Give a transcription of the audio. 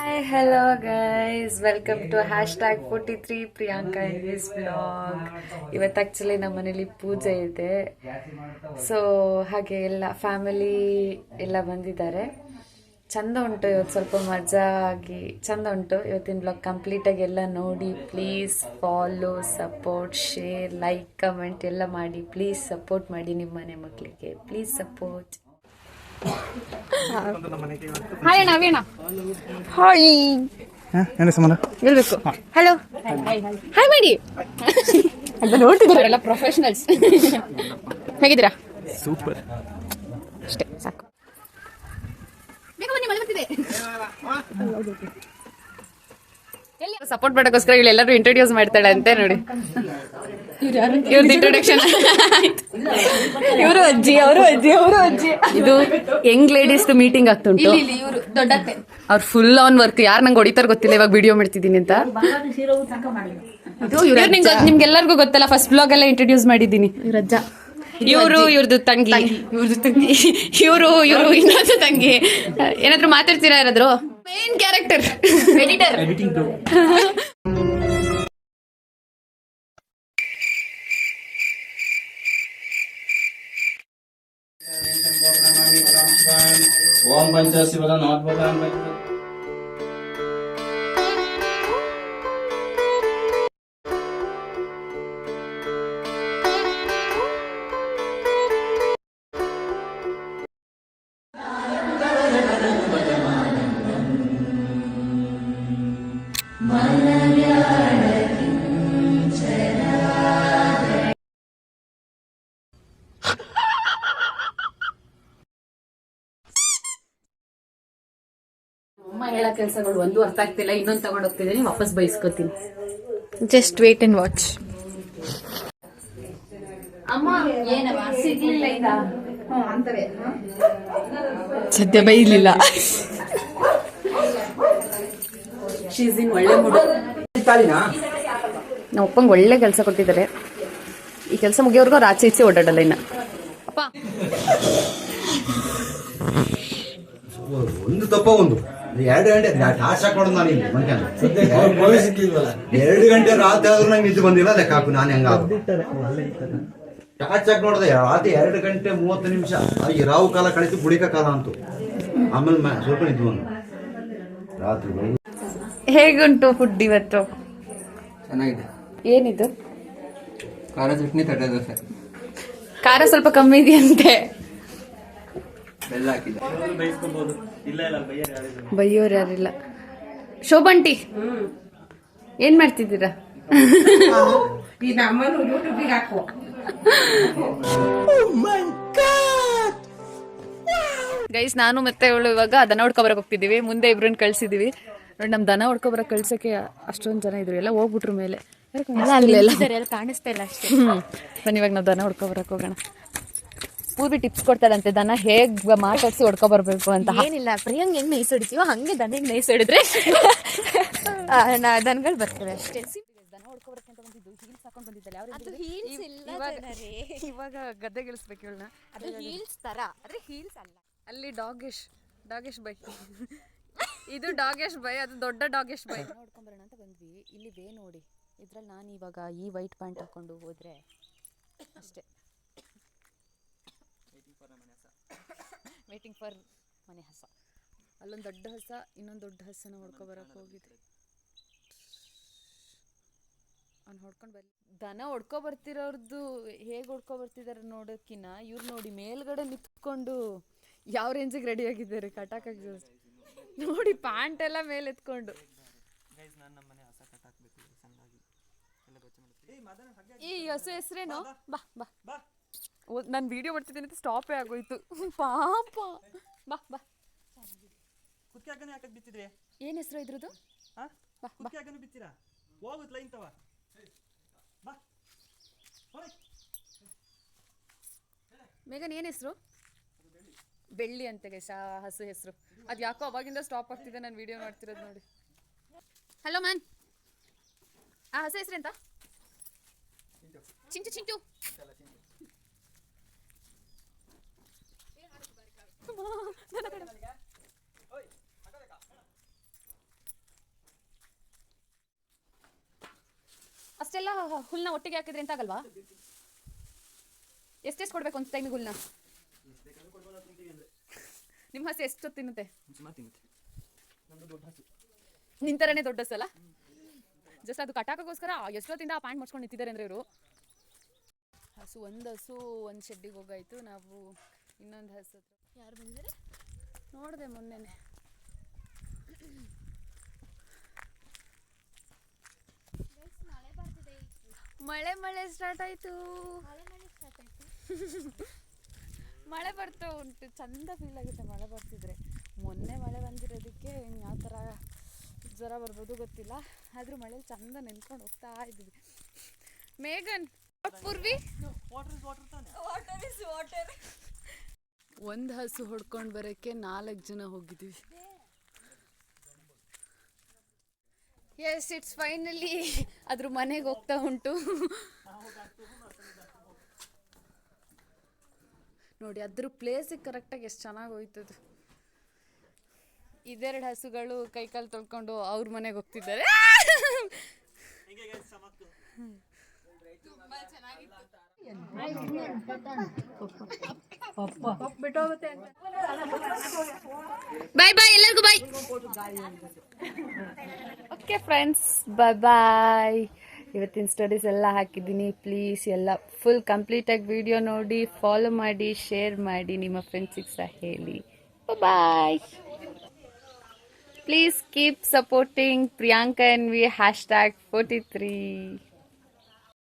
Hi, hello guys, welcome to #43 Priyanka in this blog. ಇವತ್ತು actually ನಮ್ಮ ಮನೇಲಿ ಪೂಜೆ ಇದೆ, ಸೊ ಹಾಗೆ ಎಲ್ಲ ಫ್ಯಾಮಿಲಿ ಎಲ್ಲ ಬಂದಿದ್ದಾರೆ. ಚಂದ ಉಂಟು ಇವತ್ತು, ಸ್ವಲ್ಪ ಮಜಾ ಆಗಿ ಚಂದ ಉಂಟು. ಇವತ್ತಿನ ಬ್ಲಾಗ್ ಕಂಪ್ಲೀಟಾಗಿ ಎಲ್ಲ ನೋಡಿ. Please follow, support, share, like, comment ಎಲ್ಲ ಮಾಡಿ. ಪ್ಲೀಸ್ ಸಪೋರ್ಟ್ ಮಾಡಿ ನಿಮ್ಮ ಮನೆ ಮಕ್ಕಳಿಗೆ, ಪ್ಲೀಸ್ ಸಪೋರ್ಟ್. ಹಾಯ್ ಅಣ್ಣ, ಅವೇಣ ಹಾಯ್ ಹೇಳ್ಬೇಕು. ಹಲೋ ಹಾಯ್ ಮಾಡಿ ಅಂತ ನೋಡ್ತಿದ್ದಾರೆಲ್ಲ ಪ್ರೊಫೆಷನಲ್ಸ್. ಹೇಗಿದ್ದೀರಾ? ಸೂಪರ್. ಅಷ್ಟೇ ಸಾಕು. ಬೇಗ ಬನ್ನಿ, ಮಳೆ ಬರ್ತಿದೆ. ಸಪೋರ್ಟ್ ಮಾಡೋಕ್ಕೋಸ್ಕರ ಇಲ್ಲಿ ಎಲ್ಲರೂ ಇಂಟ್ರೊಡ್ಯೂಸ್ ಮಾಡ್ತಾಳೆ ಅಂತೆ ನೋಡಿ. ಇವ್ರದ್ದು ಇಂಟ್ರೊಡಕ್ಷನ್. ಇವರು ಅಜ್ಜಿ, ಅವರು ಅಜ್ಜಿ, ಅವರು ಅಜ್ಜಿ. ಇದು ಯಂಗ್ ಲೇಡೀಸ್ ಮೀಟಿಂಗ್ ಆಗ್ತುಂಟು. ಇವರು ದೊಡ್ಡತ್ತೆ, ಅವ್ರು ಫುಲ್ ಆನ್ ವರ್ಕ್. ಯಾರು ನಂಗೆ ಹೊಡಿತಾರ ಗೊತ್ತಿಲ್ಲ, ಇವಾಗ ವಿಡಿಯೋ ಮಾಡ್ತಿದ್ದೀನಿ ಅಂತ. ನಿಮ್ಗೆಲ್ಲರಿಗೂ ಗೊತ್ತಲ್ಲ, ಫಸ್ಟ್ ಬ್ಲಾಗ್ ಎಲ್ಲ ಇಂಟ್ರೊಡ್ಯೂಸ್ ಮಾಡಿದ್ದೀನಿ. ಇವ್ರಜ್ಜ, ಇವರು ಇವ್ರದ್ದು ತಂಗಿ, ಇವರು ಇನ್ನೊಂದು ತಂಗಿ. ಏನಾದ್ರು ಮಾತಾಡ್ತೀರಾ ಯಾರಾದ್ರು? Main character editor. ಓಂ ಪಂಚಾಶಿವದ ನಾಲ್ಕು ಅಮ್ಮ ಹೇಳೋ ಕೆಲಸಗಳು ಒಂದು ಅರ್ಥ ಆಗ್ತಿಲ್ಲ, ಇನ್ನೊಂದು ತಗೊಂಡ್ ಹೋಗ್ತಿದ್ದೀನಿ, ವಾಪಸ್ ಬೈಸ್ಕೊತೀನಿ. Just wait and watch. ಅಮ್ಮ ಏನವ ಸಿಗ್ಲಿಲ್ಲ ಈಗ ಸದ್ಯ ಬೈಲಿಲ್ಲ. ಶೀಸಿನ್ ಒಳ್ಳೆ ಮೂಡು. ನಮ್ಮ ಅಪ್ಪಂಗೆ ಒಳ್ಳೆ ಕೆಲಸ ಕೊಟ್ಟಿದ್ದಾರೆ. ಈ ಕೆಲಸ ಮುಗಿಯೋರ್ಗು ಅವ್ರು ಆಚೆ ಈಚೆ ಓಡಾಡಲ್ಲ ಇನ್ನ. ಅಪ್ಪ ಒಂದು ತಪ್ಪ ಒಂದು 2 ಗಂಟೆ ಟಾರ್ಚ್ ಹಾಕೊಂಡು ನಾನು ಇಲ್ಲಿ ಮಧ್ಯಾಹ್ನ 2 ಗಂಟೆ ರಾತ್ರಿ ಆದ್ರೂ ನಂಗೆ ನಿದ್ದೆ ಬಂದಿಲ್ಲ. ಲೆಕ್ಕ ಹಾಕು ನಾನು ಹೆಂಗ ಟಾರ್ಚ್ ಹಾಕಿ ನೋಡಿದೆ ರಾತ್ರಿ 2 ಗಂಟೆ 30 ನಿಮಿಷ. ಈ ರಾವು ಕಾಲ ಕಳಿತು ಬುಡಿಕ ಕಾಲ ಅಂತು. ಆಮೇಲೆ ಸ್ವಲ್ಪ ನಿದ್ದೆ ಬಂದು ರಾತ್ರಿ. ಹೇಗುಂಟು ಫುಡ್ ಇವತ್ತು? ಚೆನ್ನಾಗಿದೆ. ಏನಿದು? ಖಾರ ಚಟ್ನಿ, ತಟ್ಟೆ ದೋಸೆ. ಖಾರ ಸ್ವಲ್ಪ ಕಮ್ಮಿ ಇದೆಯಂತೆ. ಬೆಲ್ಲ ಹಾಕಿದೆ. ಬೈಯೋರು ಯಾರಿಲ್ಲ. ಶೋಭಂಟಿ ಏನ್ ಮಾಡ್ತಿದ್ದೀರಾ? ಗೈಸ್, ನಾನು ಮತ್ತೆ ಇವಳು ಇವಾಗ ದನ ಹೊಡ್ಕೊಬರಕ್ ಹೋಗ್ತಿದೀವಿ. ಮುಂದೆ ಇಬ್ರನ್ನ ಕಳ್ಸಿದೀವಿ ನೋಡಿ. ನಮ್ ದನ ಹೊಡ್ಕೊಬರಕ್ ಕಳ್ಸಕ್ಕೆ ಅಷ್ಟೊಂದ್ ಜನ ಇದ್ರು, ಎಲ್ಲ ಹೋಗ್ಬಿಟ್ರು ಮೇಲೆ. ಕಾಣಿಸ್ತಾ ಇಲ್ಲ ಅಷ್ಟೇ. ಬನ್ನಿ ಇವಾಗ ನಾವು ದನ ಹೊಡ್ಕೊಬರಕ್ ಹೋಗೋಣ. ಪೂರ್ವಿ ಟಿಪ್ಸ್ ಕೊಡ್ತಾರಂತೆ ದನ ಹೇಗ್ ಮಾತಾಡ್ಸಿ ಹೊಡ್ಕೊ ಬರ್ಬೇಕು ಅಂತ. ಏನಿಲ್ಲ, ಪ್ರಿಯಾಂಗ್ ಹೆಂಗ್ ನೈಸ್ ಹೊಡಿತೀವೋ ಹಂಗೆ ದನಿಗೆ ನೈಸ್ ಹೊಡಿದ್ರೆ ದನಗಳು ಬರ್ತವೆ ಅಷ್ಟೇ. ದನ ಹೊಡ್ಕೊಬರಕ್ಕೆ ಅಂತ ಬಂದಿದ್ದು, ಹೀಲ್ಸ್ ಹಾಕೊಂಡ್ ಬಂದಿದ್ದಲ್ಲ. ಇವಾಗ ಗದ್ದೆಗಿಳಿಸ್ಬೇಕು ಇವಳನ್ನ. ಅದು ಹೀಲ್ಸ್ ತರ, ಅದ್ರೆ ಹೀಲ್ಸ್ ಅಲ್ಲ. ಅಲ್ಲಿ ಡಾಗೇಶ್ ಬೈ. ಇದು ಡಾಗೇಶ್ ಬೈ, ಅದು ದೊಡ್ಡ ಡಾಗೇಶ್ ಬೈ. ನೋಡ್ಕೊಂಬರೋಣ ಅಂತ ಬಂದ್ವಿ. ಇಲ್ಲಿ ವೇ ನೋಡಿ, ಇದ್ರಲ್ಲಿ ನಾನು ಇವಾಗ ಈ ವೈಟ್ ಪ್ಯಾಂಟ್ ಹಾಕೊಂಡು ಹೋದ್ರೆ ಅಷ್ಟೇ. ವೇಟಿಂಗ್ ಫಾರ್ ಮನೆ ಹಸ. ಅಲ್ಲೊಂದು ದೊಡ್ಡ ಹಸ, ಇನ್ನೊಂದು ದೊಡ್ಡ ಹಸನ ಹೊಡ್ಕೊಬರಕ್ಕೆ ಹೋಗಿದ್ರಿ. ಅವ್ನು ಹೊಡ್ಕೊಂಡು ಬರ್ಲಿ. ದನ ಹೊಡ್ಕೊ ಬರ್ತಿರೋರ್ದು ಹೇಗೆ ಹೊಡ್ಕೊ ಬರ್ತಿದಾರೆ ನೋಡೋಕ್ಕಿನ್ನ ಇವ್ರು ನೋಡಿ ಮೇಲ್ಗಡೆ ನಿಂತ್ಕೊಂಡು ಯಾವ ರೇಂಜಿಗೆ ರೆಡಿ ಆಗಿದ್ದಾರೆ ಕಟಾಕಾಗಿ ನೋಡಿ. ಪ್ಯಾಂಟ್ ಎಲ್ಲ ಮೇಲೆ ಎತ್ಕೊಂಡು. ಈ ಹಸು ಹೆಸರೇನು? ಬಾ ಬಾ, ನಾನು ವಿಡಿಯೋ ಮಾಡ್ತಿದ್ದೀನಿ ಅಂತ ಸ್ಟಾಪೇ ಆಗೋಯ್ತು. ಪಾಪ ಬಾ ಬಾ. ಏನ್ ಹೆಸರು ಇದ್ರದ್ದು? ಮೇಘನ್ ಏನ್ ಹೆಸರು? ಬೆಳ್ಳಿ ಅಂತ ಗೈಸ್ ಆ ಹಸು ಹೆಸರು. ಅದು ಯಾಕೋ ಅವಾಗಿಂದ ಸ್ಟಾಪ್ ಆಗ್ತಿದೆ ನಾನು ವಿಡಿಯೋ ಮಾಡ್ತಿರೋದು ನೋಡಿ. ಹಲೋ ಮ್ಯಾನ್, ಆ ಹಸು ಹೆಸರೆಂತ? ಚಿಂಟು. ಚಿಂಟು ಟೈಮಿಗೆಲ್ಲ ಹುಲ್ನ ಒಟ್ಟಿಗೆ ಹಾಕಿದ್ರೆ ಅಂತ ಆಗಲ್ವಾ? ಎಷ್ಟೆಷ್ಟು ಕೊಡ್ಬೇಕು ಒಂದು ಟೈಮಿಗೆ ಹುಲ್ನ? ನಿಮ್ಮ ಹಸು ಎಷ್ಟು ತಿನ್ನುತ್ತೆ? ನಿಂತರನೇ ದೊಡ್ಡ ಸಲ ಜಸ್ಟ್ ಅದು ಕಟಾಕೋಸ್ಕರ ಎಷ್ಟೊತ್ತಿಂದ ಆ ಪ್ಯಾಂಟ್ ಮಾಡ್ಕೊಂಡು ನಿಂತಿದ್ದಾರೆ ಅಂದ್ರೆ ಇವರು. ಹಸು ಒಂದು ಶೆಡ್ಡಿಗೆ ಹೋಗಾಯ್ತು. ನಾವು ಇನ್ನೊಂದು ಹಸು ಯಾರು ಬಂದಿದ್ದಾರೆ ನೋಡಿದೆ ಮೊನ್ನೆನೆ. ಮಳೆ ಸ್ಟಾರ್ಟ್ ಆಯ್ತು. ಮಳೆ ಬರ್ತಾ ಉಂಟು. ಚಂದ ಫೀಲ್ ಆಗುತ್ತೆ ಮಳೆ ಬರ್ತಿದ್ರೆ. ಮೊನ್ನೆ ಮಳೆ ಬಂದಿರೋದಕ್ಕೆ ಯಾವ ಥರ ಜ್ವರ ಬರ್ಬೋದು ಗೊತ್ತಿಲ್ಲ. ಆದರೂ ಮಳೇಲಿ ಚಂದ ನೆನ್ಕೊಂಡು ಹೋಗ್ತಾ ಇದ್ದೀವಿ. ಮೇಘನ್ ಪೂರ್ವಿ ಒಂದು ಹಸು ಹೊಡ್ಕೊಂಡು ಬರೋಕ್ಕೆ 4 ಜನ ಹೋಗಿದ್ದೀವಿ. ಎಸ್, ಇಟ್ಸ್ ಫೈನಲಿ ಅದ್ರ ಮನೆಗೆ ಹೋಗ್ತಾ ಉಂಟು. ನೋಡಿ ಅದ್ರ ಪ್ಲೇಸಿಗೆ ಕರೆಕ್ಟಾಗಿ ಎಷ್ಟು ಚೆನ್ನಾಗಿ ಹೋಯ್ತದು. ಇದೆರಡು ಹಸುಗಳು ಕೈಕಾಲು ತೊಳ್ಕೊಂಡು ಅವ್ರ ಮನೆಗೆ ಹೋಗ್ತಿದ್ದಾರೆ. ಬಾಯ್ ಬಾಯ್ ಎಲ್ಲರಿಗೂ ಬಾಯ್. ಓಕೆ ಫ್ರೆಂಡ್ಸ್, ಬಾಯ್. ಇವತ್ತಿನ ಸ್ಟೋರೀಸ್ ಎಲ್ಲ ಹಾಕಿದ್ದೀನಿ. ಪ್ಲೀಸ್ ಎಲ್ಲ ಫುಲ್ ಕಂಪ್ಲೀಟಾಗಿ ವಿಡಿಯೋ ನೋಡಿ, ಫಾಲೋ ಮಾಡಿ, ಶೇರ್ ಮಾಡಿ, ನಿಮ್ಮ ಫ್ರೆಂಡ್ಸಿಗೆ ಸಹ ಹೇಳಿ. ಬಾಯ್. Please keep supporting Priyanka NV #43.